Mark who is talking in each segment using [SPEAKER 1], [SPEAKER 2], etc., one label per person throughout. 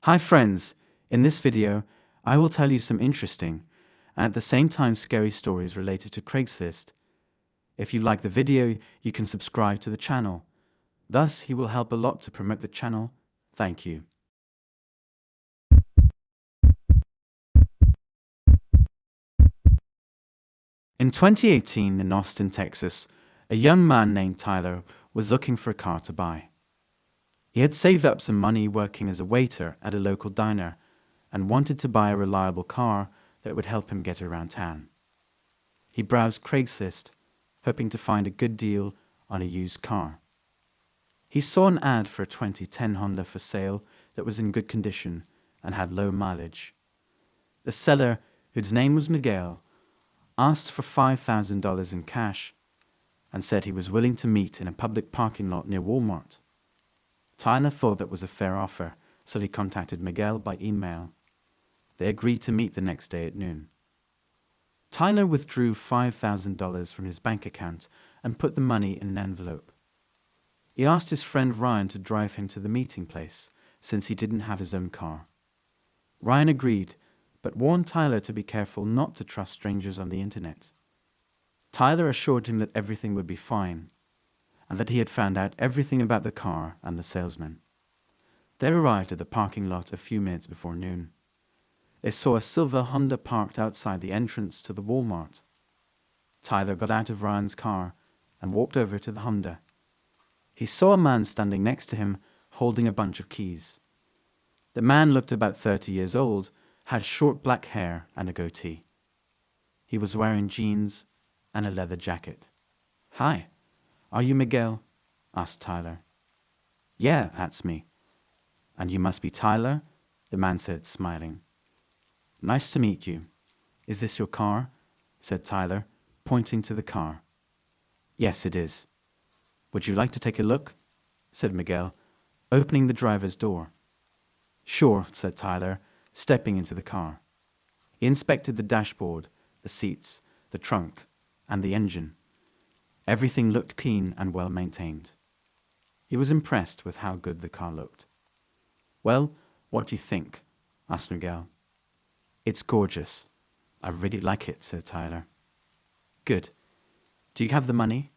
[SPEAKER 1] Hi friends, in this video, I will tell you some interesting and at the same time scary stories related to Craigslist. If you like the video, you can subscribe to the channel. Thus, he will help a lot to promote the channel. Thank you. In 2018 in Austin, Texas, a young man named Tyler was looking for a car to buy. He had saved up some money working as a waiter at a local diner and wanted to buy a reliable car that would help him get around town. He browsed Craigslist, hoping to find a good deal on a used car. He saw an ad for a 2010 Honda for sale that was in good condition and had low mileage. The seller, whose name was Miguel, asked for $5,000 in cash and said he was willing to meet in a public parking lot near Walmart. Tyler thought that was a fair offer, so he contacted Miguel by email. They agreed to meet the next day at noon. Tyler withdrew $5,000 from his bank account and put the money in an envelope. He asked his friend Ryan to drive him to the meeting place, since he didn't have his own car. Ryan agreed, but warned Tyler to be careful not to trust strangers on the internet. Tyler assured him that everything would be fine, and that he had found out everything about the car and the salesman. They arrived at the parking lot a few minutes before noon. They saw a silver Honda parked outside the entrance to the Walmart. Tyler got out of Ryan's car and walked over to the Honda. He saw a man standing next to him holding a bunch of keys. The man looked about 30 years old, had short black hair and a goatee. He was wearing jeans and a leather jacket. "Hi, are you Miguel?" asked Tyler. "Yeah, that's me." "And you must be Tyler?" the man said, smiling. "Nice to meet you. Is this your car?" said Tyler, pointing to the car. "Yes, it is." "Would you like to take a look?" said Miguel, opening the driver's door. "Sure," said Tyler, stepping into the car. He inspected the dashboard, the seats, the trunk, and the engine. Everything looked clean and well maintained. He was impressed with how good the car looked. "Well, what do you think?" asked Miguel. "It's gorgeous. I really like it," said Tyler. "Good. Do you have the money?"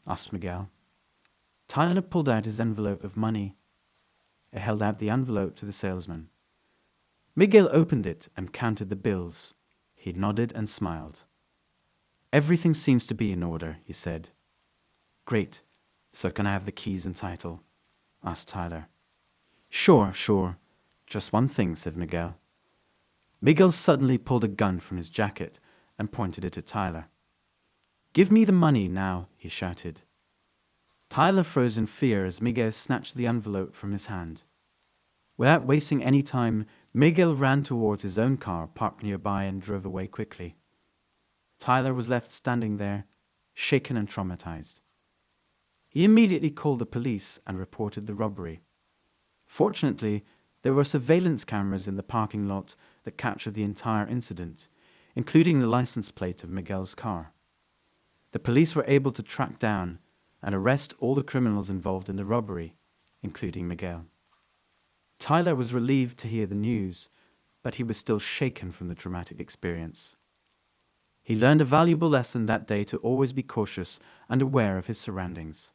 [SPEAKER 1] asked Miguel. Tyler pulled out his envelope of money. He held out the envelope to the salesman. Miguel opened it and counted the bills. He nodded and smiled. "Everything seems to be in order," he said. "Great. So can I have the keys and title?" asked Tyler. Sure. Just one thing," said Miguel. Miguel suddenly pulled a gun from his jacket and pointed it at Tyler. "Give me the money now," he shouted. Tyler froze in fear as Miguel snatched the envelope from his hand. Without wasting any time, Miguel ran towards his own car parked nearby and drove away quickly. Tyler was left standing there, shaken and traumatized. He immediately called the police and reported the robbery. Fortunately, there were surveillance cameras in the parking lot that captured the entire incident, including the license plate of Miguel's car. The police were able to track down and arrest all the criminals involved in the robbery, including Miguel. Tyler was relieved to hear the news, but he was still shaken from the traumatic experience. He learned a valuable lesson that day to always be cautious and aware of his surroundings.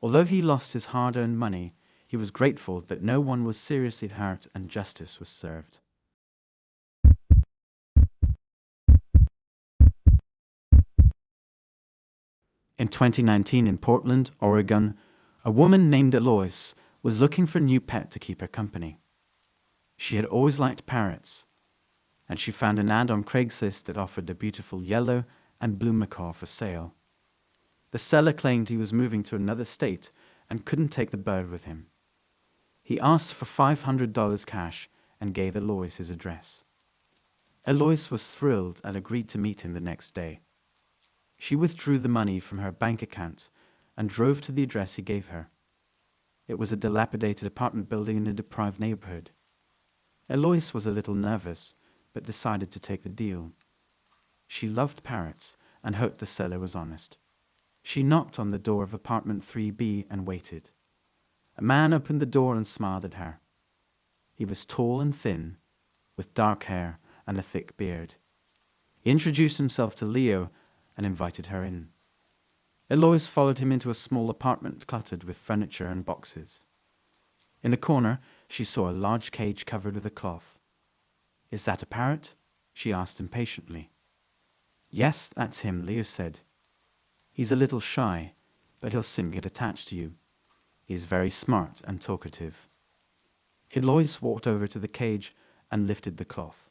[SPEAKER 1] Although he lost his hard-earned money, he was grateful that no one was seriously hurt and justice was served. In 2019 in Portland, Oregon, a woman named Eloise was looking for a new pet to keep her company. She had always liked parrots, and she found an ad on Craigslist that offered a beautiful yellow and blue macaw for sale. The seller claimed he was moving to another state and couldn't take the bird with him. He asked for $500 cash and gave Eloise his address. Eloise was thrilled and agreed to meet him the next day. She withdrew the money from her bank account and drove to the address he gave her. It was a dilapidated apartment building in a deprived neighborhood. Eloise was a little nervous, but decided to take the deal. She loved parrots and hoped the seller was honest. She knocked on the door of apartment 3B and waited. A man opened the door and smiled at her. He was tall and thin, with dark hair and a thick beard. He introduced himself to Leo and invited her in. Eloise followed him into a small apartment cluttered with furniture and boxes. In the corner, she saw a large cage covered with a cloth. "Is that a parrot?" she asked impatiently. "Yes, that's him," Leo said. "He's a little shy, but he'll soon get attached to you. He's very smart and talkative." Eloise walked over to the cage and lifted the cloth.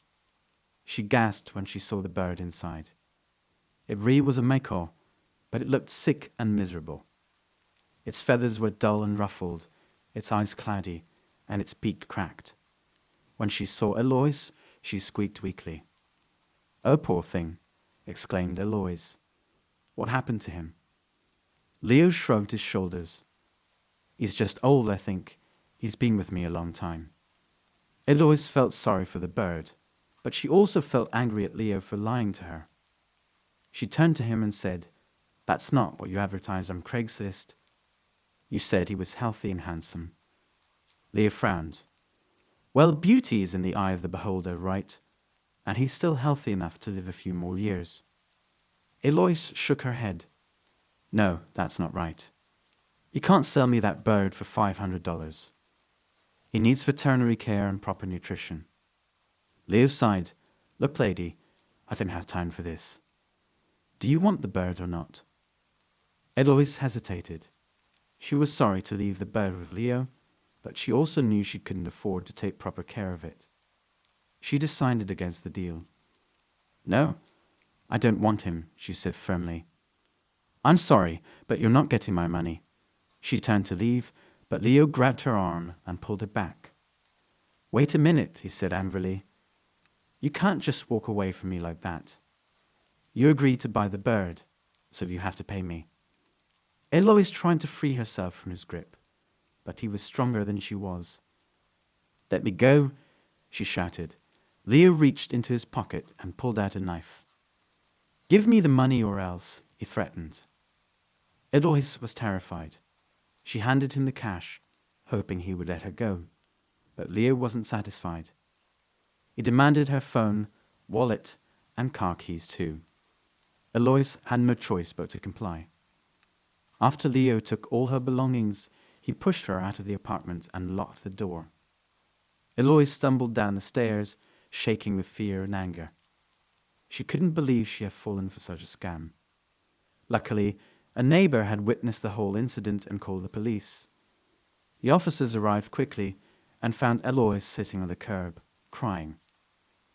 [SPEAKER 1] She gasped when she saw the bird inside. It really was a macaw, but it looked sick and miserable. Its feathers were dull and ruffled, its eyes cloudy, and its beak cracked. When she saw Eloise, she squeaked weakly. "Oh, poor thing," exclaimed Eloise. "What happened to him?" Leo shrugged his shoulders. "He's just old, I think. He's been with me a long time." Eloise felt sorry for the bird, but she also felt angry at Leo for lying to her. She turned to him and said, "That's not what you advertised on Craigslist. You said he was healthy and handsome." Leo frowned. "Well, beauty is in the eye of the beholder, right? And he's still healthy enough to live a few more years." Eloise shook her head. "No, that's not right. You can't sell me that bird for $500. He needs veterinary care and proper nutrition." Leo sighed. "Look, lady, I don't have time for this. Do you want the bird or not?" Eloise hesitated. She was sorry to leave the bird with Leo, but she also knew she couldn't afford to take proper care of it. She decided against the deal. "No, I don't want him," she said firmly. "I'm sorry, but you're not getting my money." She turned to leave, but Leo grabbed her arm and pulled it back. "Wait a minute," he said angrily. "You can't just walk away from me like that. You agreed to buy the bird, so you have to pay me." Eloise tried to free herself from his grip, but he was stronger than she was. "Let me go," she shouted. Leo reached into his pocket and pulled out a knife. "Give me the money or else," he threatened. Eloise was terrified. She handed him the cash, hoping he would let her go, but Leo wasn't satisfied. He demanded her phone, wallet, and car keys too. Eloise had no choice but to comply. After Leo took all her belongings, he pushed her out of the apartment and locked the door. Eloise stumbled down the stairs, shaking with fear and anger. She couldn't believe she had fallen for such a scam. Luckily, a neighbor had witnessed the whole incident and called the police. The officers arrived quickly and found Eloise sitting on the curb, crying.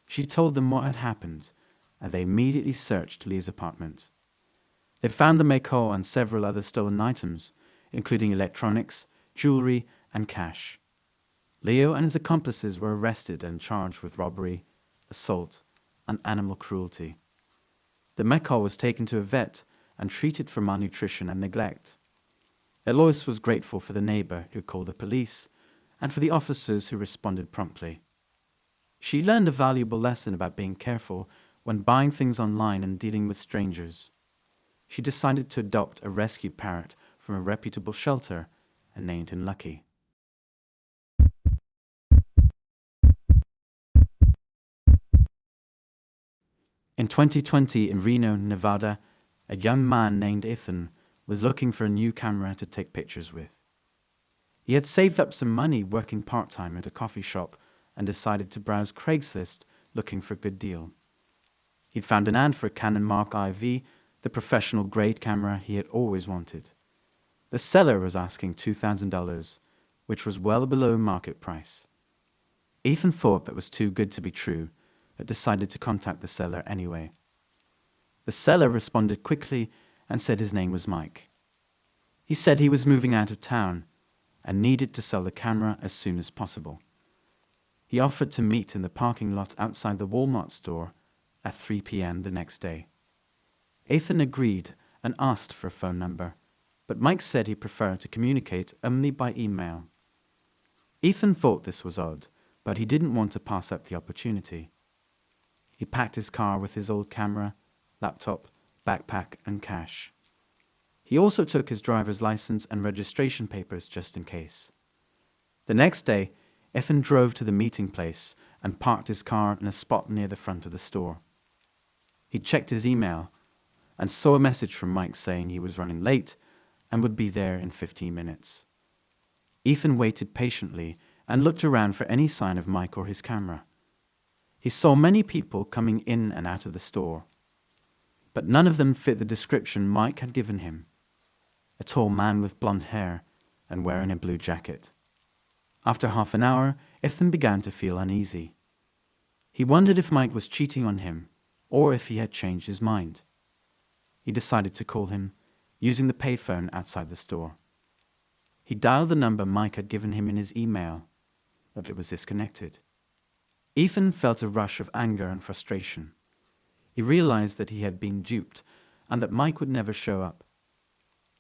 [SPEAKER 1] She told them what had happened, and they immediately searched Lee's apartment. They found the macaw and several other stolen items, including electronics, jewelry, and cash. Leo and his accomplices were arrested and charged with robbery, assault, and animal cruelty. The macaw was taken to a vet and treated for malnutrition and neglect. Eloise was grateful for the neighbor who called the police and for the officers who responded promptly. She learned a valuable lesson about being careful when buying things online and dealing with strangers. She decided to adopt a rescued parrot from a reputable shelter and named him Lucky. In 2020 in Reno, Nevada, a young man named Ethan was looking for a new camera to take pictures with. He had saved up some money working part-time at a coffee shop and decided to browse Craigslist looking for a good deal. He'd found an ad for a Canon Mark IV, the professional grade camera he had always wanted. The seller was asking $2,000, which was well below market price. Ethan thought that was too good to be true, but decided to contact the seller anyway. The seller responded quickly and said his name was Mike. He said he was moving out of town and needed to sell the camera as soon as possible. He offered to meet in the parking lot outside the Walmart store at 3 p.m. the next day. Ethan agreed and asked for a phone number, but Mike said he preferred to communicate only by email. Ethan thought this was odd, but he didn't want to pass up the opportunity. He packed his car with his old camera, laptop, backpack, and cash. He also took his driver's license and registration papers just in case. The next day, Ethan drove to the meeting place and parked his car in a spot near the front of the store. He checked his email and saw a message from Mike saying he was running late and would be there in 15 minutes. Ethan waited patiently and looked around for any sign of Mike or his camera. He saw many people coming in and out of the store, but none of them fit the description Mike had given him: a tall man with blonde hair and wearing a blue jacket. After half an hour, Ethan began to feel uneasy. He wondered if Mike was cheating on him or if he had changed his mind. He decided to call him, using the payphone outside the store. He dialed the number Mike had given him in his email, but it was disconnected. Ethan felt a rush of anger and frustration. He realized that he had been duped and that Mike would never show up.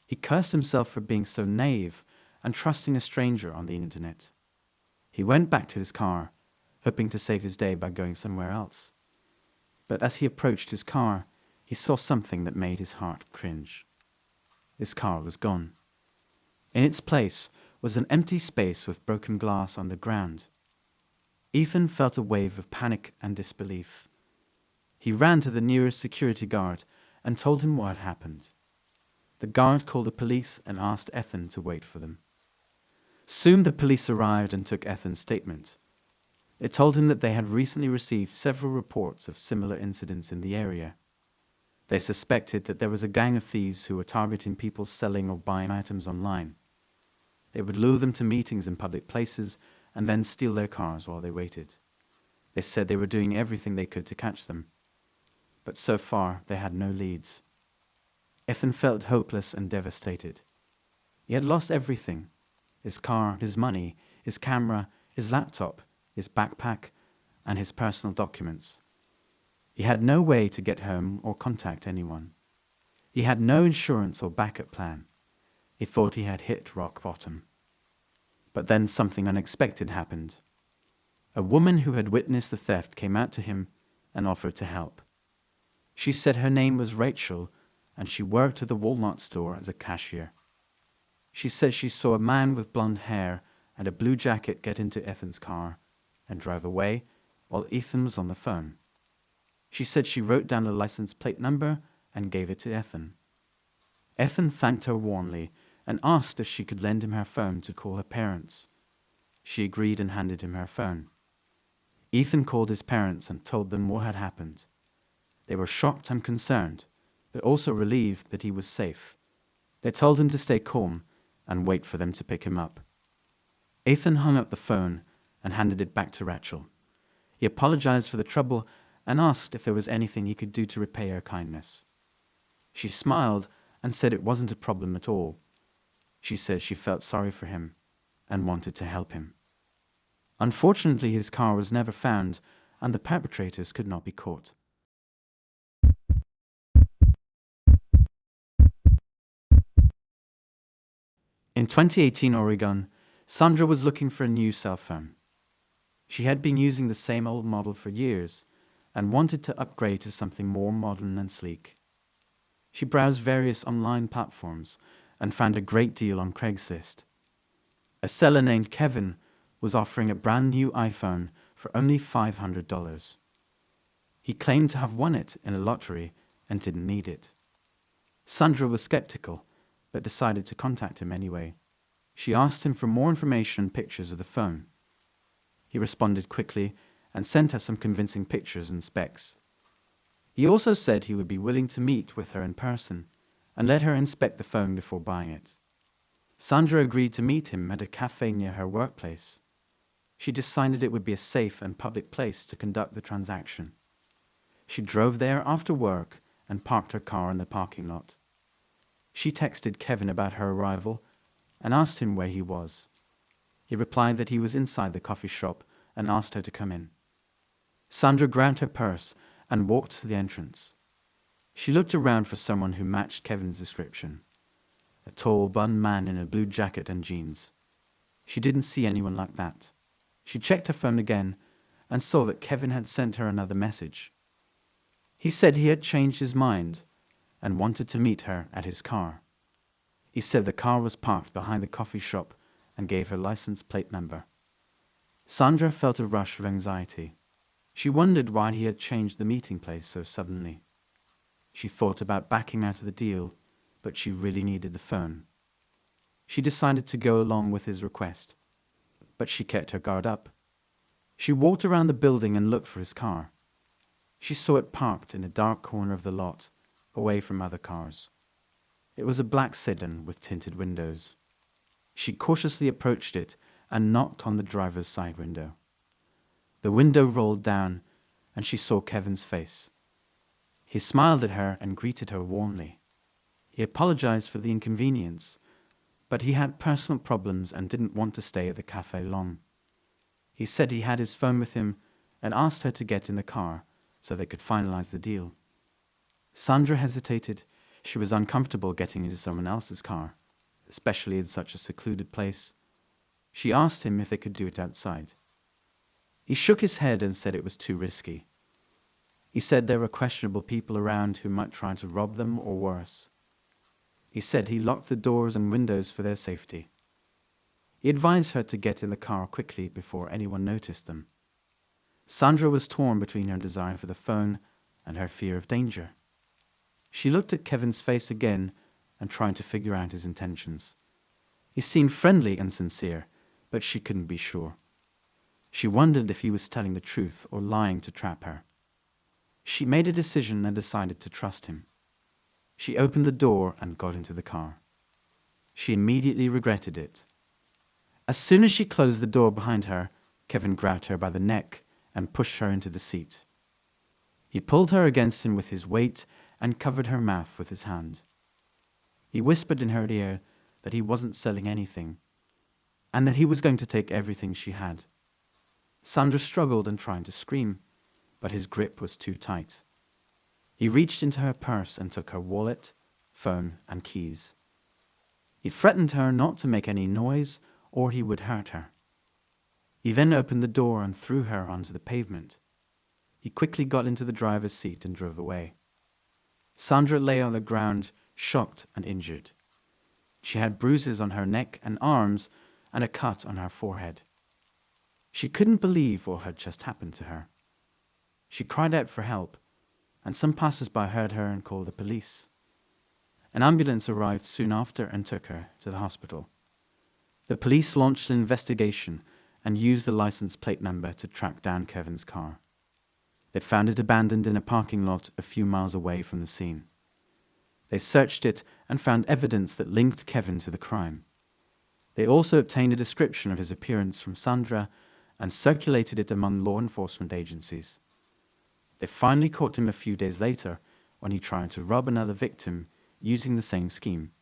[SPEAKER 1] He cursed himself for being so naive and trusting a stranger on the internet. He went back to his car, hoping to save his day by going somewhere else. But as he approached his car, he saw something that made his heart cringe. His car was gone. In its place was an empty space with broken glass on the ground. Ethan felt a wave of panic and disbelief. He ran to the nearest security guard and told him what had happened. The guard called the police and asked Ethan to wait for them. Soon the police arrived and took Ethan's statement. They told him that they had recently received several reports of similar incidents in the area. They suspected that there was a gang of thieves who were targeting people selling or buying items online. They would lure them to meetings in public places and then steal their cars while they waited. They said they were doing everything they could to catch them, but so far they had no leads. Ethan felt hopeless and devastated. He had lost everything: his car, his money, his camera, his laptop, his backpack, and his personal documents. He had no way to get home or contact anyone. He had no insurance or backup plan. He thought he had hit rock bottom. But then something unexpected happened. A woman who had witnessed the theft came out to him and offered to help. She said her name was Rachel and she worked at the Walmart store as a cashier. She said she saw a man with blonde hair and a blue jacket get into Ethan's car and drive away while Ethan was on the phone. She said she wrote down the license plate number and gave it to Ethan. Ethan thanked her warmly and asked if she could lend him her phone to call her parents. She agreed and handed him her phone. Ethan called his parents and told them what had happened. They were shocked and concerned, but also relieved that he was safe. They told him to stay calm and wait for them to pick him up. Ethan hung up the phone and handed it back to Rachel. He apologized for the trouble and asked if there was anything he could do to repay her kindness. She smiled and said it wasn't a problem at all. She said she felt sorry for him and wanted to help him. Unfortunately, his car was never found and the perpetrators could not be caught. In 2018 Oregon, Sandra was looking for a new cell phone. She had been using the same old model for years and wanted to upgrade to something more modern and sleek. She browsed various online platforms and found a great deal on Craigslist. A seller named Kevin was offering a brand new iPhone for only $500. He claimed to have won it in a lottery and didn't need it. Sandra was skeptical, but decided to contact him anyway. She asked him for more information and pictures of the phone. He responded quickly and sent her some convincing pictures and specs. He also said he would be willing to meet with her in person and let her inspect the phone before buying it. Sandra agreed to meet him at a cafe near her workplace. She decided it would be a safe and public place to conduct the transaction. She drove there after work and parked her car in the parking lot. She texted Kevin about her arrival and asked him where he was. He replied that he was inside the coffee shop and asked her to come in. Sandra grabbed her purse and walked to the entrance. She looked around for someone who matched Kevin's description: a tall, blond man in a blue jacket and jeans. She didn't see anyone like that. She checked her phone again and saw that Kevin had sent her another message. He said he had changed his mind and wanted to meet her at his car. He said the car was parked behind the coffee shop and gave her license plate number. Sandra felt a rush of anxiety. She wondered why he had changed the meeting place so suddenly. She thought about backing out of the deal, but she really needed the phone. She decided to go along with his request, but she kept her guard up. She walked around the building and looked for his car. She saw it parked in a dark corner of the lot, away from other cars. It was a black sedan with tinted windows. She cautiously approached it and knocked on the driver's side window. The window rolled down, and she saw Kevin's face. He smiled at her and greeted her warmly. He apologized for the inconvenience, but he had personal problems and didn't want to stay at the cafe long. He said he had his phone with him and asked her to get in the car so they could finalize the deal. Sandra hesitated. She was uncomfortable getting into someone else's car, especially in such a secluded place. She asked him if they could do it outside. He shook his head and said it was too risky. He said there were questionable people around who might try to rob them or worse. He said he locked the doors and windows for their safety. He advised her to get in the car quickly before anyone noticed them. Sandra was torn between her desire for the phone and her fear of danger. She looked at Kevin's face again and tried to figure out his intentions. He seemed friendly and sincere, but she couldn't be sure. She wondered if he was telling the truth or lying to trap her. She made a decision and decided to trust him. She opened the door and got into the car. She immediately regretted it. As soon as she closed the door behind her, Kevin grabbed her by the neck and pushed her into the seat. He pulled her against him with his weight and covered her mouth with his hand. He whispered in her ear that he wasn't selling anything, and that he was going to take everything she had. Sandra struggled and tried to scream, but his grip was too tight. He reached into her purse and took her wallet, phone, and keys. He threatened her not to make any noise or he would hurt her. He then opened the door and threw her onto the pavement. He quickly got into the driver's seat and drove away. Sandra lay on the ground, shocked and injured. She had bruises on her neck and arms and a cut on her forehead. She couldn't believe what had just happened to her. She cried out for help, and some passers-by heard her and called the police. An ambulance arrived soon after and took her to the hospital. The police launched an investigation and used the license plate number to track down Kevin's car. They found it abandoned in a parking lot a few miles away from the scene. They searched it and found evidence that linked Kevin to the crime. They also obtained a description of his appearance from Sandra and circulated it among law enforcement agencies. They finally caught him a few days later when he tried to rob another victim using the same scheme.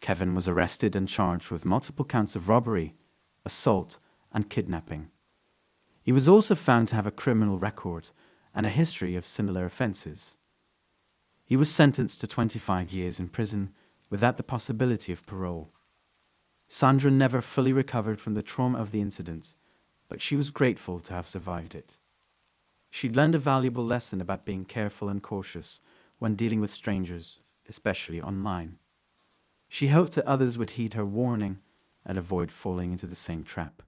[SPEAKER 1] Kevin was arrested and charged with multiple counts of robbery, assault, and kidnapping. He was also found to have a criminal record and a history of similar offenses. He was sentenced to 25 years in prison without the possibility of parole. Sandra never fully recovered from the trauma of the incident, but she was grateful to have survived it. She'd learned a valuable lesson about being careful and cautious when dealing with strangers, especially online. She hoped that others would heed her warning and avoid falling into the same trap.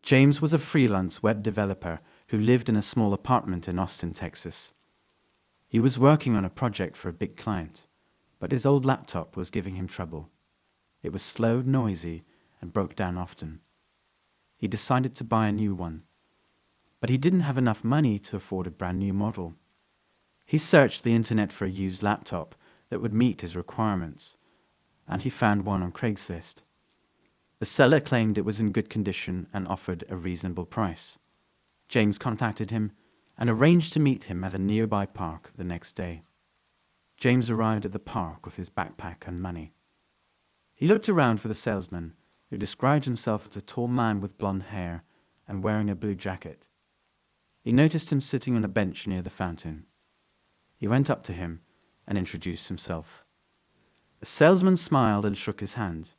[SPEAKER 1] James was a freelance web developer who lived in a small apartment in Austin, Texas. He was working on a project for a big client, but his old laptop was giving him trouble. It was slow, noisy, and broke down often. He decided to buy a new one, but he didn't have enough money to afford a brand new model. He searched the internet for a used laptop that would meet his requirements, and he found one on Craigslist. The seller claimed it was in good condition and offered a reasonable price. James contacted him and arranged to meet him at a nearby park the next day. James arrived at the park with his backpack and money. He looked around for the salesman, who described himself as a tall man with blonde hair and wearing a blue jacket. He noticed him sitting on a bench near the fountain. He went up to him and introduced himself. The salesman smiled and shook his hand.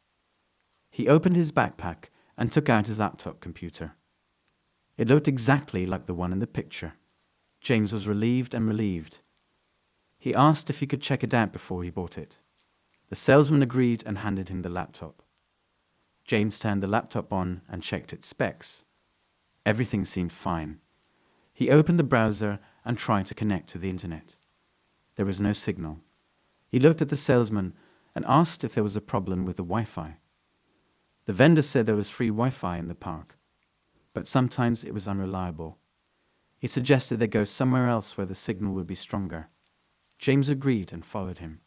[SPEAKER 1] He opened his backpack and took out his laptop computer. It looked exactly like the one in the picture. James was relieved and relieved. He asked if he could check it out before he bought it. The salesman agreed and handed him the laptop. James turned the laptop on and checked its specs. Everything seemed fine. He opened the browser and tried to connect to the internet. There was no signal. He looked at the salesman and asked if there was a problem with the Wi-Fi. The vendor said there was free Wi-Fi in the park, but sometimes it was unreliable. He suggested they go somewhere else where the signal would be stronger. James agreed and followed him.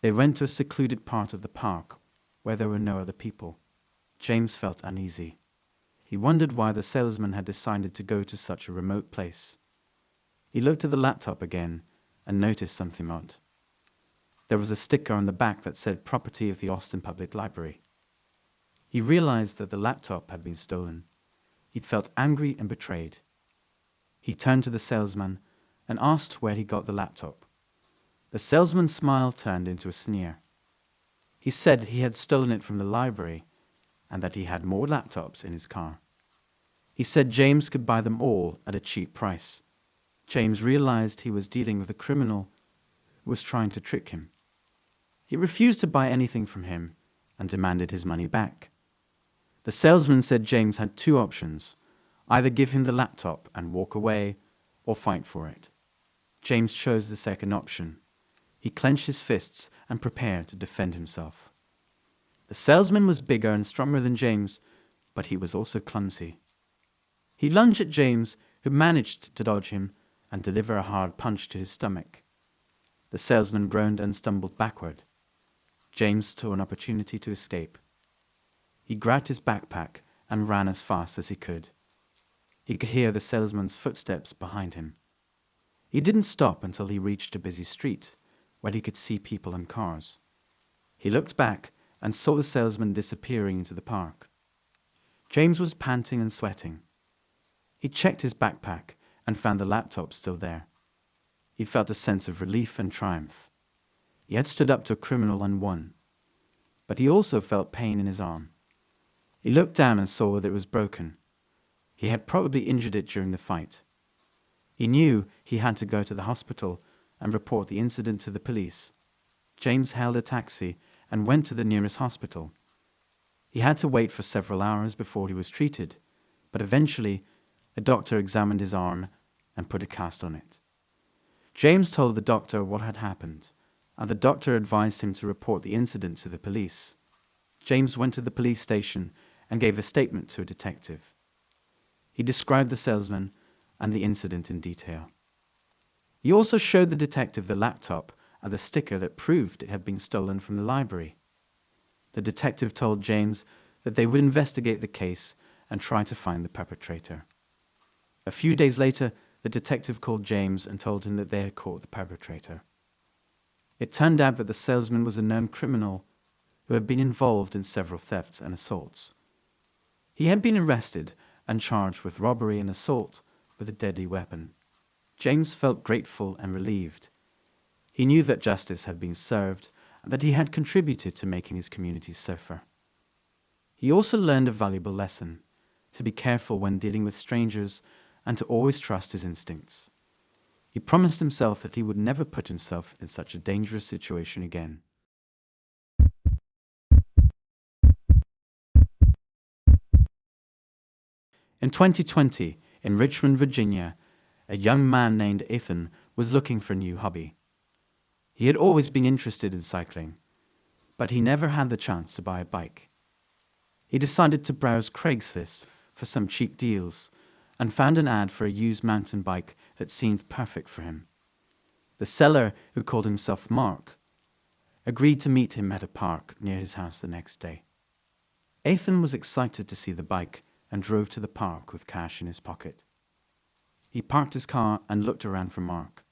[SPEAKER 1] They went to a secluded part of the park where there were no other people. James felt uneasy. He wondered why the salesman had decided to go to such a remote place. He looked at the laptop again and noticed something odd. There was a sticker on the back that said property of the Austin Public Library. He realized that the laptop had been stolen. He felt angry and betrayed. He turned to the salesman and asked where he got the laptop. The salesman's smile turned into a sneer. He said he had stolen it from the library and that he had more laptops in his car. He said James could buy them all at a cheap price. James realized he was dealing with a criminal who was trying to trick him. He refused to buy anything from him and demanded his money back. The salesman said James had two options: either give him the laptop and walk away, or fight for it. James chose the second option. He clenched his fists and prepared to defend himself. The salesman was bigger and stronger than James, but he was also clumsy. He lunged at James, who managed to dodge him and deliver a hard punch to his stomach. The salesman groaned and stumbled backward. James saw an opportunity to escape. He grabbed his backpack and ran as fast as he could. He could hear the salesman's footsteps behind him. He didn't stop until he reached a busy street, where he could see people and cars. He looked back and saw the salesman disappearing into the park. James was panting and sweating. He checked his backpack and found the laptop still there. He felt a sense of relief and triumph. He had stood up to a criminal and won. But he also felt pain in his arm. He looked down and saw that it was broken. He had probably injured it during the fight. He knew he had to go to the hospital and report the incident to the police. James hailed a taxi and went to the nearest hospital. He had to wait for several hours before he was treated, but eventually a doctor examined his arm and put a cast on it. James told the doctor what had happened, and the doctor advised him to report the incident to the police. James went to the police station and gave a statement to a detective. He described the salesman and the incident in detail. He also showed the detective the laptop and the sticker that proved it had been stolen from the library. The detective told James that they would investigate the case and try to find the perpetrator. A few days later, the detective called James and told him that they had caught the perpetrator. It turned out that the salesman was a known criminal who had been involved in several thefts and assaults. He had been arrested and charged with robbery and assault with a deadly weapon. James felt grateful and relieved. He knew that justice had been served and that he had contributed to making his community safer. He also learned a valuable lesson: to be careful when dealing with strangers and to always trust his instincts. He promised himself that he would never put himself in such a dangerous situation again. In 2020, in Richmond, Virginia, a young man named Ethan was looking for a new hobby. He had always been interested in cycling, but he never had the chance to buy a bike. He decided to browse Craigslist for some cheap deals and found an ad for a used mountain bike that seemed perfect for him. The seller, who called himself Mark, agreed to meet him at a park near his house the next day. Ethan was excited to see the bike and drove to the park with cash in his pocket. He parked his car and looked around for Mark.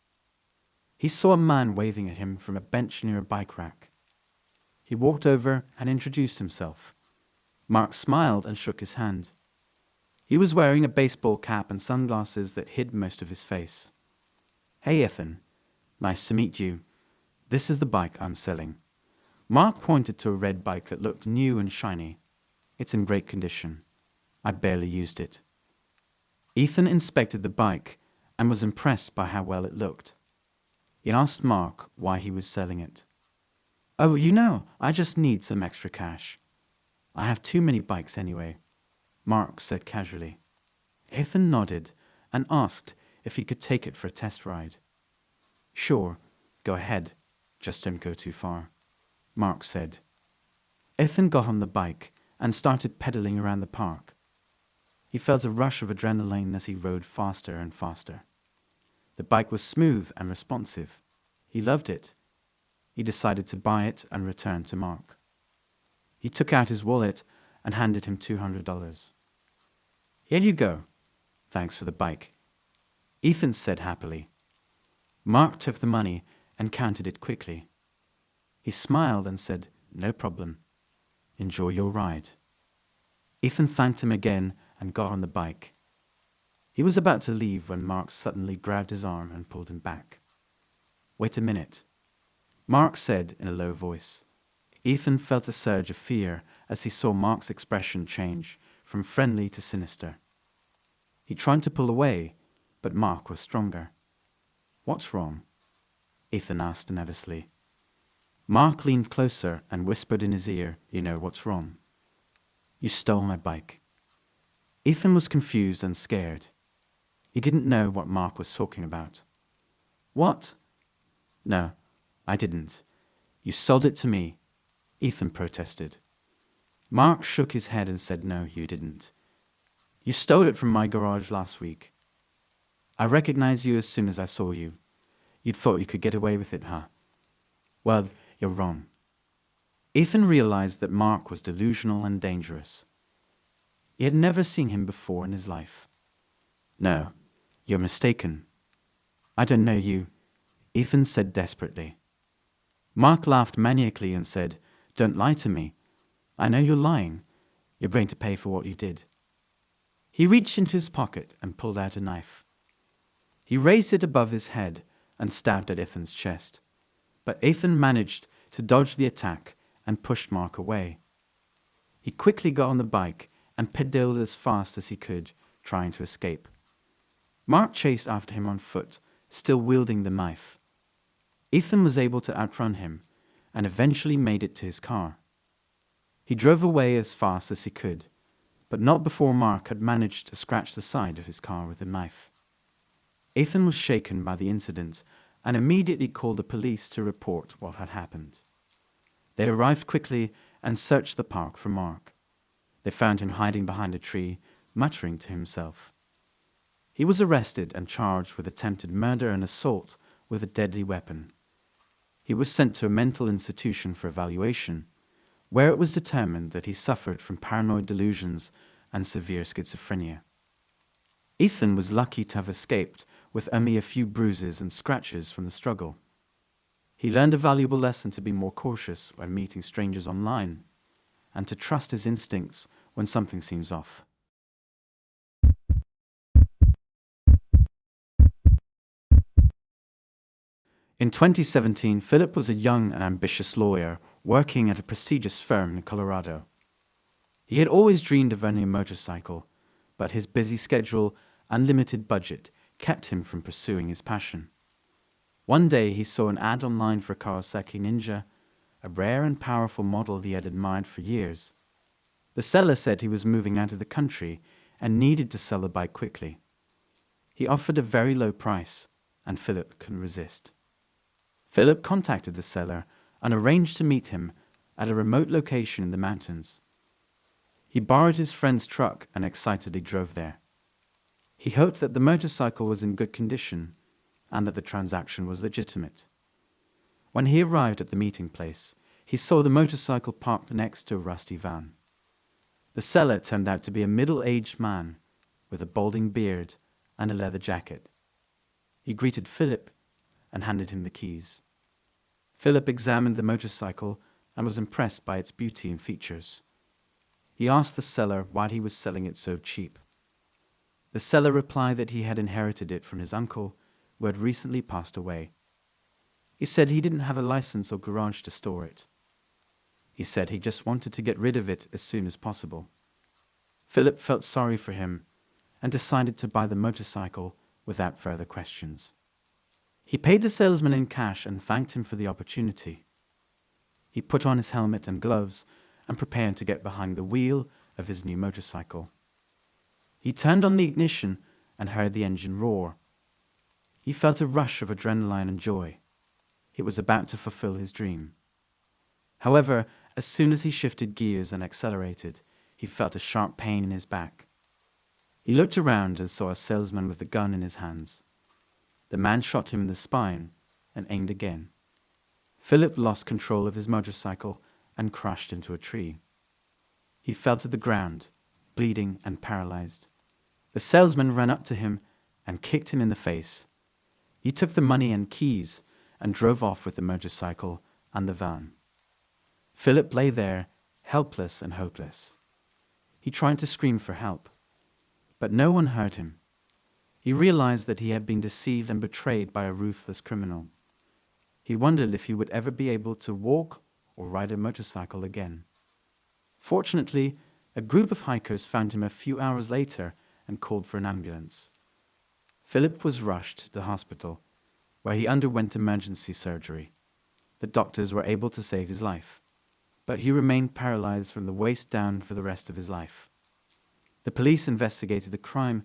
[SPEAKER 1] He saw a man waving at him from a bench near a bike rack. He walked over and introduced himself. Mark smiled and shook his hand. He was wearing a baseball cap and sunglasses that hid most of his face. "Hey, Ethan. Nice to meet you. This is the bike I'm selling." Mark pointed to a red bike that looked new and shiny. "It's in great condition. I barely used it." Ethan inspected the bike and was impressed by how well it looked. He asked Mark why he was selling it. Oh, I just need some extra cash. I have too many bikes anyway, Mark said casually. Ethan nodded and asked if he could take it for a test ride. Sure, go ahead, just don't go too far, Mark said. Ethan got on the bike and started pedaling around the park. He felt a rush of adrenaline as he rode faster and faster. The bike was smooth and responsive. He loved it. He decided to buy it and return to Mark. He took out his wallet and handed him $200. Here you go. Thanks for the bike, Ethan said happily. Mark took the money and counted it quickly. He smiled and said, No problem. Enjoy your ride. Ethan thanked him again and got on the bike. He was about to leave when Mark suddenly grabbed his arm and pulled him back. Wait a minute, Mark said in a low voice. Ethan felt a surge of fear as he saw Mark's expression change from friendly to sinister. He tried to pull away, but Mark was stronger. What's wrong? Ethan asked nervously. Mark leaned closer and whispered in his ear, You know what's wrong. You stole my bike. Ethan was confused and scared. He didn't know what Mark was talking about. What? No, I didn't. You sold it to me, Ethan protested. Mark shook his head and said, No, you didn't. You stole it from my garage last week. I recognized you as soon as I saw you. You thought you could get away with it, huh? Well, you're wrong. Ethan realized that Mark was delusional and dangerous. He had never seen him before in his life. No, you're mistaken. I don't know you, Ethan said desperately. Mark laughed maniacally and said, Don't lie to me. I know you're lying. You're going to pay for what you did. He reached into his pocket and pulled out a knife. He raised it above his head and stabbed at Ethan's chest. But Ethan managed to dodge the attack and pushed Mark away. He quickly got on the bike and pedaled as fast as he could, trying to escape. Mark chased after him on foot, still wielding the knife. Ethan was able to outrun him and eventually made it to his car. He drove away as fast as he could, but not before Mark had managed to scratch the side of his car with a knife. Ethan was shaken by the incident and immediately called the police to report what had happened. They arrived quickly and searched the park for Mark. They found him hiding behind a tree, muttering to himself. He was arrested and charged with attempted murder and assault with a deadly weapon. He was sent to a mental institution for evaluation, where it was determined that he suffered from paranoid delusions and severe schizophrenia. Ethan was lucky to have escaped with only a few bruises and scratches from the struggle. He learned a valuable lesson to be more cautious when meeting strangers online, and to trust his instincts when something seems off. In 2017, Philip was a young and ambitious lawyer working at a prestigious firm in Colorado. He had always dreamed of owning a motorcycle, but his busy schedule and limited budget kept him from pursuing his passion. One day he saw an ad online for a Kawasaki Ninja, a rare and powerful model he had admired for years. The seller said he was moving out of the country and needed to sell the bike quickly. He offered a very low price, and Philip couldn't resist. Philip contacted the seller and arranged to meet him at a remote location in the mountains. He borrowed his friend's truck and excitedly drove there. He hoped that the motorcycle was in good condition and that the transaction was legitimate. When he arrived at the meeting place, he saw the motorcycle parked next to a rusty van. The seller turned out to be a middle-aged man with a balding beard and a leather jacket. He greeted Philip and handed him the keys. Philip examined the motorcycle and was impressed by its beauty and features. He asked the seller why he was selling it so cheap. The seller replied that he had inherited it from his uncle, who had recently passed away. He said he didn't have a license or garage to store it. He said he just wanted to get rid of it as soon as possible. Philip felt sorry for him and decided to buy the motorcycle without further questions. He paid the salesman in cash and thanked him for the opportunity. He put on his helmet and gloves and prepared to get behind the wheel of his new motorcycle. He turned on the ignition and heard the engine roar. He felt a rush of adrenaline and joy. He was about to fulfill his dream. However, as soon as he shifted gears and accelerated, he felt a sharp pain in his back. He looked around and saw a salesman with a gun in his hands. The man shot him in the spine and aimed again. Philip lost control of his motorcycle and crashed into a tree. He fell to the ground, bleeding and paralyzed. The salesman ran up to him and kicked him in the face. He took the money and keys and drove off with the motorcycle and the van. Philip lay there, helpless and hopeless. He tried to scream for help, but no one heard him. He realized that he had been deceived and betrayed by a ruthless criminal. He wondered if he would ever be able to walk or ride a motorcycle again. Fortunately, a group of hikers found him a few hours later and called for an ambulance. Philip was rushed to the hospital, where he underwent emergency surgery. The doctors were able to save his life, but he remained paralyzed from the waist down for the rest of his life. The police investigated the crime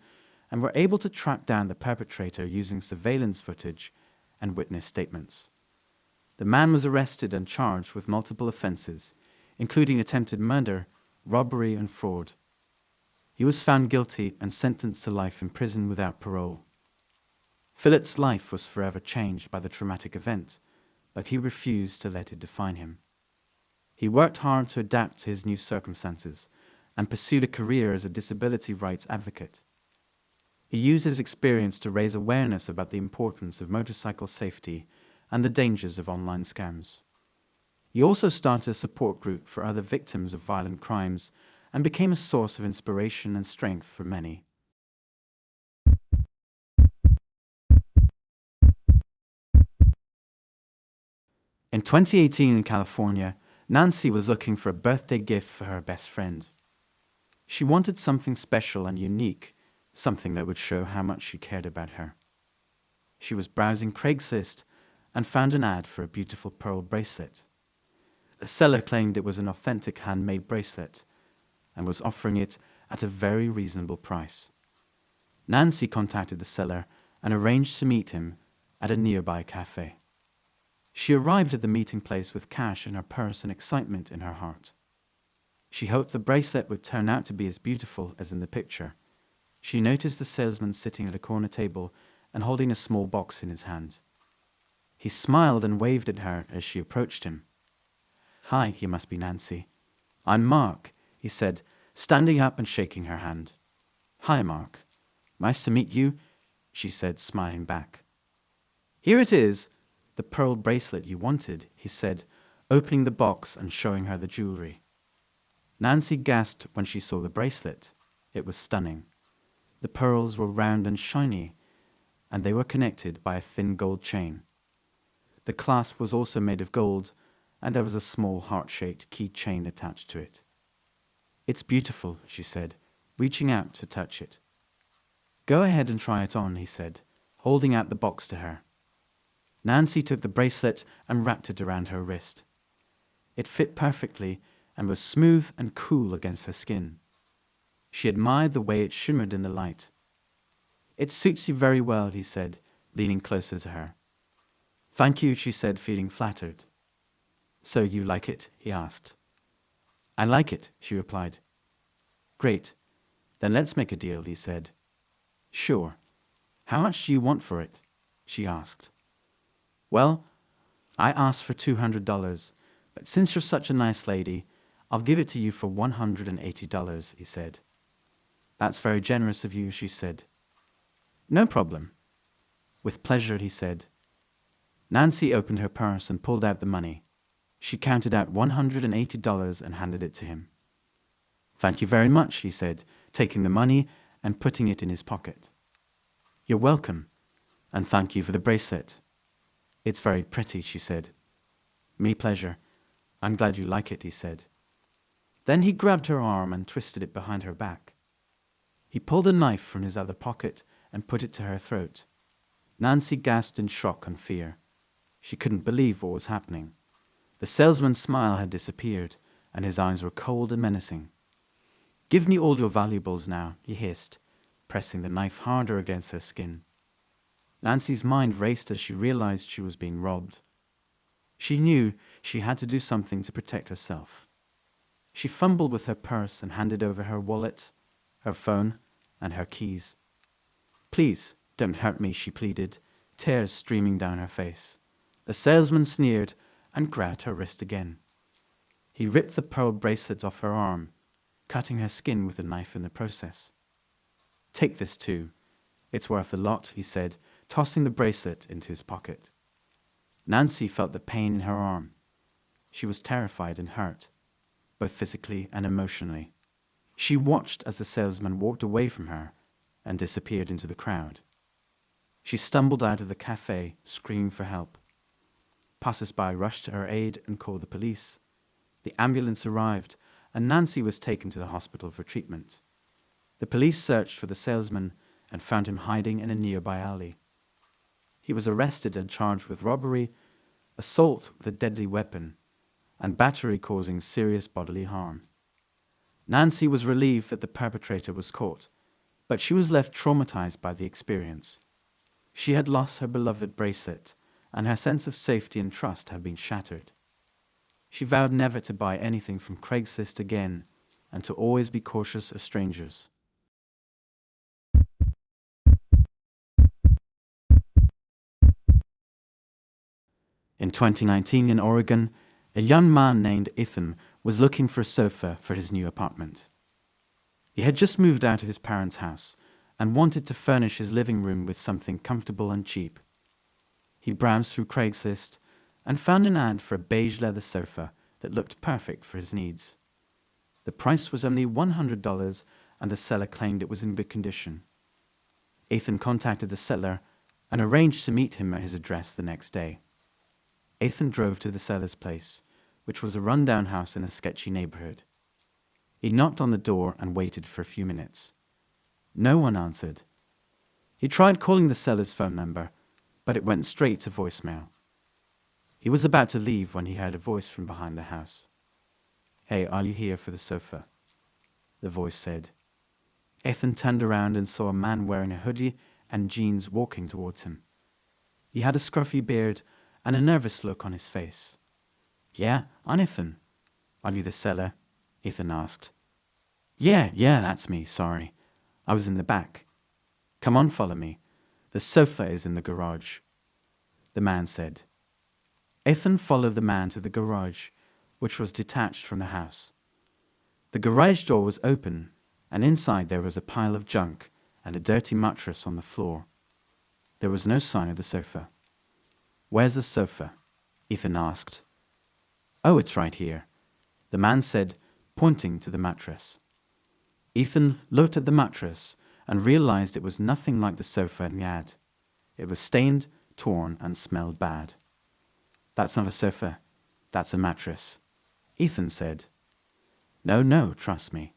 [SPEAKER 1] and were able to track down the perpetrator using surveillance footage and witness statements. The man was arrested and charged with multiple offenses, including attempted murder, robbery, and fraud. He was found guilty and sentenced to life in prison without parole. Philip's life was forever changed by the traumatic event, but he refused to let it define him. He worked hard to adapt to his new circumstances and pursued a career as a disability rights advocate. He used his experience to raise awareness about the importance of motorcycle safety and the dangers of online scams. He also started a support group for other victims of violent crimes and became a source of inspiration and strength for many. In 2018 in California, Nancy was looking for a birthday gift for her best friend. She wanted something special and unique, something that would show how much she cared about her. She was browsing Craigslist and found an ad for a beautiful pearl bracelet. The seller claimed it was an authentic handmade bracelet and was offering it at a very reasonable price. Nancy contacted the seller and arranged to meet him at a nearby cafe. She arrived at the meeting place with cash in her purse and excitement in her heart. She hoped the bracelet would turn out to be as beautiful as in the picture. She noticed the salesman sitting at a corner table and holding a small box in his hand. He smiled and waved at her as she approached him. "Hi, you must be Nancy. I'm Mark," he said, standing up and shaking her hand. "Hi, Mark. Nice to meet you," she said, smiling back. "Here it is, the pearl bracelet you wanted," he said, opening the box and showing her the jewelry. Nancy gasped when she saw the bracelet. It was stunning. The pearls were round and shiny, and they were connected by a thin gold chain. The clasp was also made of gold, and there was a small heart-shaped key chain attached to it. "It's beautiful," she said, reaching out to touch it. "Go ahead and try it on," he said, holding out the box to her. Nancy took the bracelet and wrapped it around her wrist. It fit perfectly and was smooth and cool against her skin. She admired the way it shimmered in the light. "It suits you very well," he said, leaning closer to her. "Thank you," she said, feeling flattered. "So you like it?" he asked. "I like it," she replied. "Great. Then let's make a deal," he said. "Sure. How much do you want for it?" she asked. "Well, I asked for $200, but since you're such a nice lady, I'll give it to you for $180, he said. "That's very generous of you," she said. "No problem." "With pleasure," he said. Nancy opened her purse and pulled out the money. She counted out $180 and handed it to him. "Thank you very much," he said, taking the money and putting it in his pocket. "You're welcome, and thank you for the bracelet." "It's very pretty," she said. "Me pleasure. I'm glad you like it," he said. Then he grabbed her arm and twisted it behind her back. He pulled a knife from his other pocket and put it to her throat. Nancy gasped in shock and fear. She couldn't believe what was happening. The salesman's smile had disappeared, and his eyes were cold and menacing. "Give me all your valuables now," he hissed, pressing the knife harder against her skin. Nancy's mind raced as she realized she was being robbed. She knew she had to do something to protect herself. She fumbled with her purse and handed over her wallet, her phone, and her keys. "Please, don't hurt me," she pleaded, tears streaming down her face. The salesman sneered and grabbed her wrist again. He ripped the pearl bracelet off her arm, cutting her skin with the knife in the process. "Take this too. It's worth a lot," he said, tossing the bracelet into his pocket. Nancy felt the pain in her arm. She was terrified and hurt, both physically and emotionally. She watched as the salesman walked away from her and disappeared into the crowd. She stumbled out of the cafe, screaming for help. Passers-by rushed to her aid and called the police. The ambulance arrived, and Nancy was taken to the hospital for treatment. The police searched for the salesman and found him hiding in a nearby alley. He was arrested and charged with robbery, assault with a deadly weapon, and battery causing serious bodily harm. Nancy was relieved that the perpetrator was caught, but she was left traumatized by the experience. She had lost her beloved bracelet, and her sense of safety and trust had been shattered. She vowed never to buy anything from Craigslist again, and to always be cautious of strangers. In 2019 in Oregon, a young man named Ethan was looking for a sofa for his new apartment. He had just moved out of his parents' house and wanted to furnish his living room with something comfortable and cheap. He browsed through Craigslist and found an ad for a beige leather sofa that looked perfect for his needs. The price was only $100, and the seller claimed it was in good condition. Ethan contacted the seller and arranged to meet him at his address the next day. Ethan drove to the seller's place, which was a rundown house in a sketchy neighborhood. He knocked on the door and waited for a few minutes. No one answered. He tried calling the seller's phone number, but it went straight to voicemail. He was about to leave when he heard a voice from behind the house. "Hey, are you here for the sofa?" the voice said. Ethan turned around and saw a man wearing a hoodie and jeans walking towards him. He had a scruffy beard and a nervous look on his face. "Yeah, I'm Ethan." "Are you the seller?" Ethan asked. Yeah, that's me, sorry. I was in the back." "Come on, follow me. The sofa is in the garage," the man said. Ethan followed the man to the garage, which was detached from the house. The garage door was open, and inside there was a pile of junk and a dirty mattress on the floor. There was no sign of the sofa. "Where's the sofa?" Ethan asked. "Oh, it's right here," the man said, pointing to the mattress. Ethan looked at the mattress and realized it was nothing like the sofa in the ad. It was stained, torn, and smelled bad. "That's not a sofa. That's a mattress," Ethan said. No, trust me.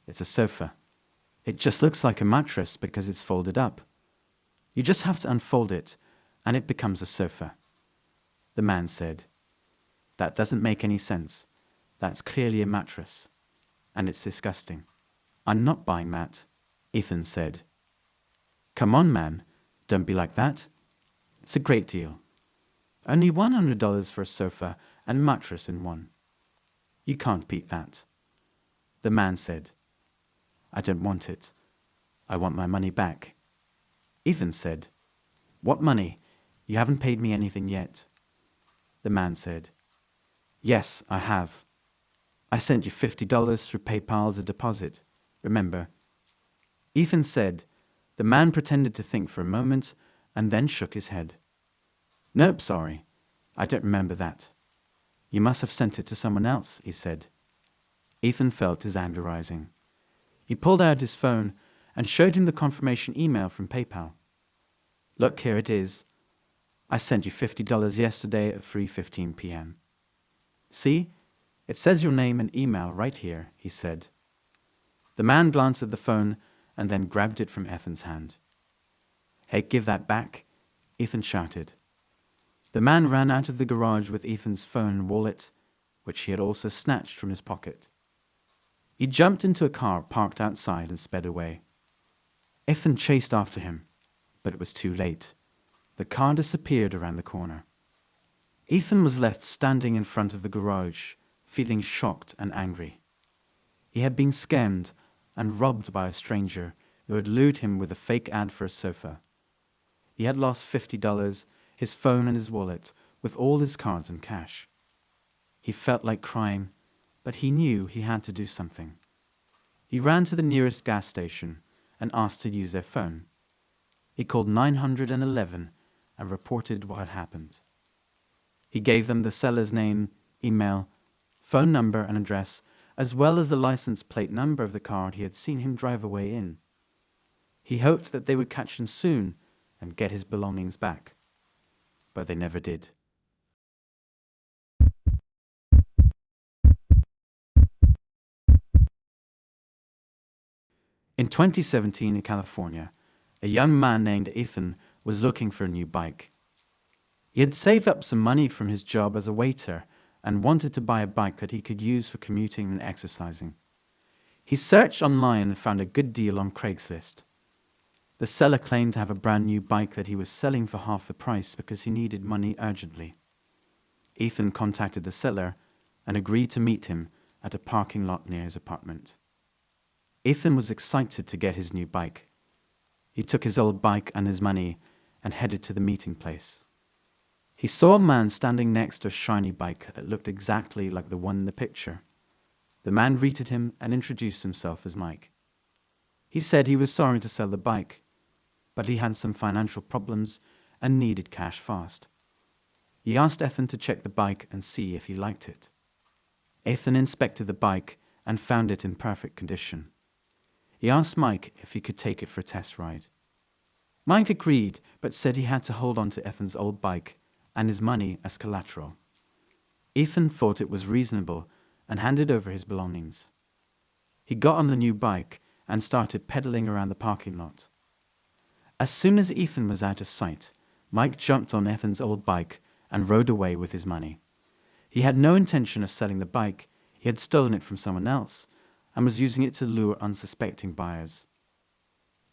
[SPEAKER 1] It's a sofa. It just looks like a mattress because it's folded up. You just have to unfold it, and it becomes a sofa," the man said. "That doesn't make any sense. That's clearly a mattress, and it's disgusting." "I'm not buying that," Ethan said. "Come on, man. Don't be like that. It's a great deal. Only $100 for a sofa and mattress in one. You can't beat that," the man said. "I don't want it. I want my money back." Ethan said. "What money? You haven't paid me anything yet," the man said. "Yes, I have. I sent you $50 through PayPal as a deposit, remember?" Ethan said. The man pretended to think for a moment and then shook his head. "Nope, sorry. I don't remember that. You must have sent it to someone else," he said. Ethan felt his anger rising. He pulled out his phone and showed him the confirmation email from PayPal. "Look, here it is. I sent you $50 yesterday at 3:15 p.m. "See? It says your name and email right here," he said. The man glanced at the phone and then grabbed it from Ethan's hand. "Hey, give that back," Ethan shouted. The man ran out of the garage with Ethan's phone and wallet, which he had also snatched from his pocket. He jumped into a car parked outside and sped away. Ethan chased after him, but it was too late. The car disappeared around the corner. Ethan was left standing in front of the garage, feeling shocked and angry. He had been scammed and robbed by a stranger who had lured him with a fake ad for a sofa. He had lost $50, his phone and his wallet, with all his cards and cash. He felt like crying, but he knew he had to do something. He ran to the nearest gas station and asked to use their phone. He called 911 and reported what had happened. He gave them the seller's name, email, phone number and address, as well as the license plate number of the car he had seen him drive away in. He hoped that they would catch him soon and get his belongings back. But they never did. In 2017 in California, a young man named Ethan was looking for a new bike. He had saved up some money from his job as a waiter and wanted to buy a bike that he could use for commuting and exercising. He searched online and found a good deal on Craigslist. The seller claimed to have a brand new bike that he was selling for half the price because he needed money urgently. Ethan contacted the seller and agreed to meet him at a parking lot near his apartment. Ethan was excited to get his new bike. He took his old bike and his money and headed to the meeting place. He saw a man standing next to a shiny bike that looked exactly like the one in the picture. The man greeted him and introduced himself as Mike. He said he was sorry to sell the bike, but he had some financial problems and needed cash fast. He asked Ethan to check the bike and see if he liked it. Ethan inspected the bike and found it in perfect condition. He asked Mike if he could take it for a test ride. Mike agreed, but said he had to hold on to Ethan's old bike and his money as collateral. Ethan thought it was reasonable and handed over his belongings. He got on the new bike and started pedaling around the parking lot. As soon as Ethan was out of sight, Mike jumped on Ethan's old bike and rode away with his money. He had no intention of selling the bike. He had stolen it from someone else and was using it to lure unsuspecting buyers.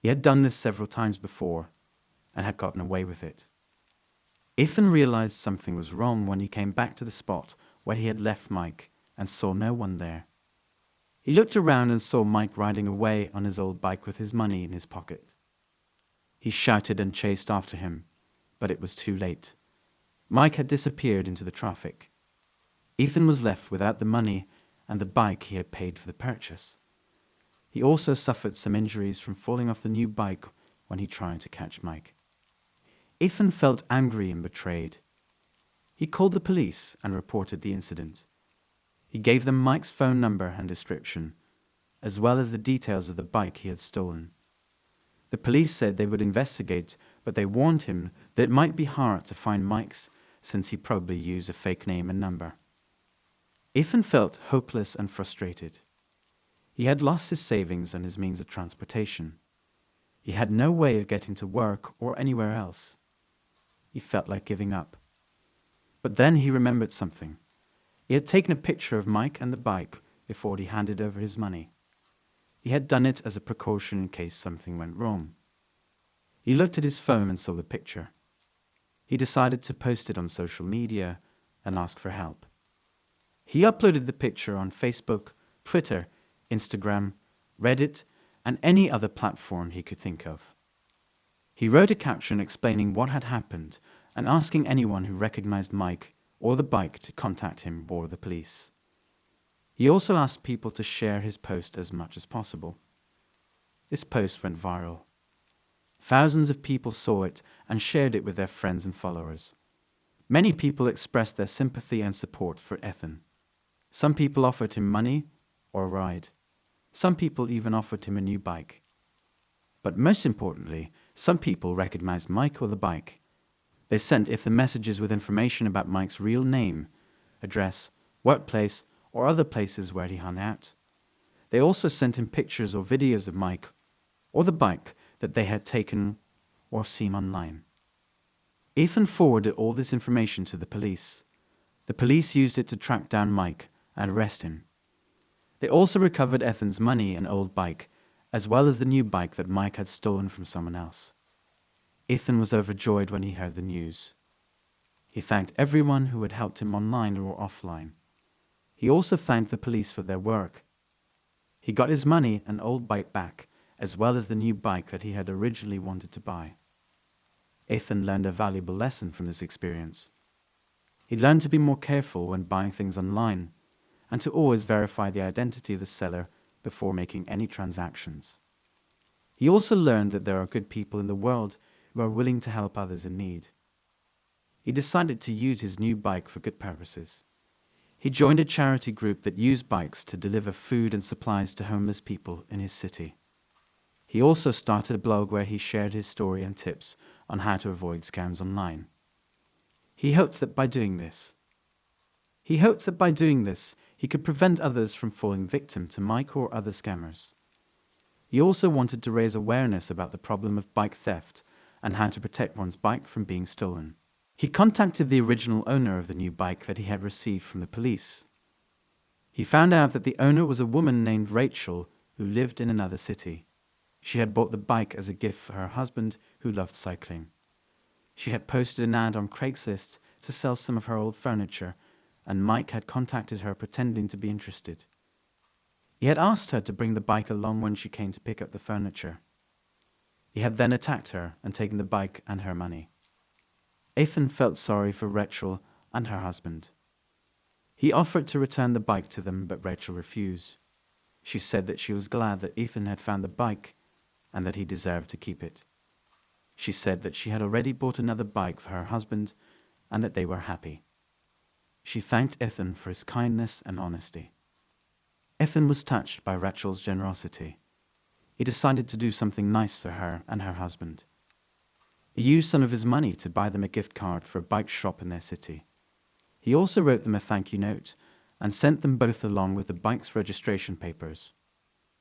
[SPEAKER 1] He had done this several times before and had gotten away with it. Ethan realized something was wrong when he came back to the spot where he had left Mike and saw no one there. He looked around and saw Mike riding away on his old bike with his money in his pocket. He shouted and chased after him, but it was too late. Mike had disappeared into the traffic. Ethan was left without the money and the bike he had paid for the purchase. He also suffered some injuries from falling off the new bike when he tried to catch Mike. Ethan felt angry and betrayed. He called the police and reported the incident. He gave them Mike's phone number and description, as well as the details of the bike he had stolen. The police said they would investigate, but they warned him that it might be hard to find Mike's since he probably used a fake name and number. Ethan felt hopeless and frustrated. He had lost his savings and his means of transportation. He had no way of getting to work or anywhere else. He felt like giving up. But then he remembered something. He had taken a picture of Mike and the bike before he handed over his money. He had done it as a precaution in case something went wrong. He looked at his phone and saw the picture. He decided to post it on social media and ask for help. He uploaded the picture on Facebook, Twitter, Instagram, Reddit, and any other platform he could think of. He wrote a caption explaining what had happened and asking anyone who recognized Mike or the bike to contact him or the police. He also asked people to share his post as much as possible. This post went viral. Thousands of people saw it and shared it with their friends and followers. Many people expressed their sympathy and support for Ethan. Some people offered him money or a ride. Some people even offered him a new bike. But most importantly, some people recognized Mike or the bike. They sent Ethan messages with information about Mike's real name, address, workplace, or other places where he hung out. They also sent him pictures or videos of Mike or the bike that they had taken or seen online. Ethan forwarded all this information to the police. The police used it to track down Mike and arrest him. They also recovered Ethan's money and old bike, as well as the new bike that Mike had stolen from someone else. Ethan was overjoyed when he heard the news. He thanked everyone who had helped him online or offline. He also thanked the police for their work. He got his money and old bike back, as well as the new bike that he had originally wanted to buy. Ethan learned a valuable lesson from this experience. He learned to be more careful when buying things online, and to always verify the identity of the seller before making any transactions. He also learned that there are good people in the world who are willing to help others in need. He decided to use his new bike for good purposes. He joined a charity group that used bikes to deliver food and supplies to homeless people in his city. He also started a blog where he shared his story and tips on how to avoid scams online. He hoped that by doing this, he could prevent others from falling victim to Mike or other scammers. He also wanted to raise awareness about the problem of bike theft and how to protect one's bike from being stolen. He contacted the original owner of the new bike that he had received from the police. He found out that the owner was a woman named Rachel who lived in another city. She had bought the bike as a gift for her husband who loved cycling. She had posted an ad on Craigslist to sell some of her old furniture, and Mike had contacted her pretending to be interested. He had asked her to bring the bike along when she came to pick up the furniture. He had then attacked her and taken the bike and her money. Ethan felt sorry for Rachel and her husband. He offered to return the bike to them, but Rachel refused. She said that she was glad that Ethan had found the bike and that he deserved to keep it. She said that she had already bought another bike for her husband and that they were happy. She thanked Ethan for his kindness and honesty. Ethan was touched by Rachel's generosity. He decided to do something nice for her and her husband. He used some of his money to buy them a gift card for a bike shop in their city. He also wrote them a thank you note and sent them both along with the bike's registration papers.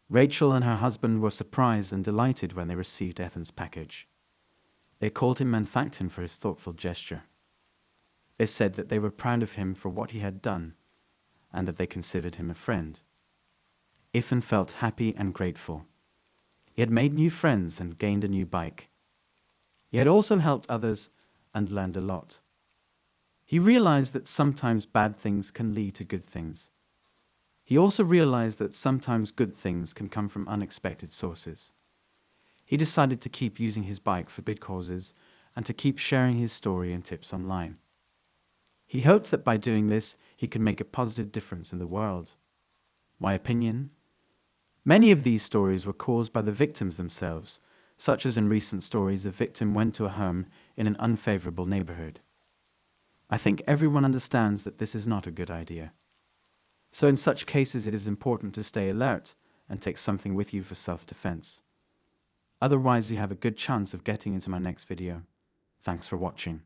[SPEAKER 1] Rachel and her husband were surprised and delighted when they received Ethan's package. They called him and thanked him for his thoughtful gesture. They said that they were proud of him for what he had done and that they considered him a friend. Ethan felt happy and grateful. He had made new friends and gained a new bike. He had also helped others and learned a lot. He realized that sometimes bad things can lead to good things. He also realized that sometimes good things can come from unexpected sources. He decided to keep using his bike for good causes and to keep sharing his story and tips online. He hoped that by doing this, he could make a positive difference in the world. My opinion? Many of these stories were caused by the victims themselves, such as in recent stories, a victim went to a home in an unfavorable neighborhood. I think everyone understands that this is not a good idea. So in such cases, it is important to stay alert and take something with you for self-defense. Otherwise, you have a good chance of getting into my next video. Thanks for watching.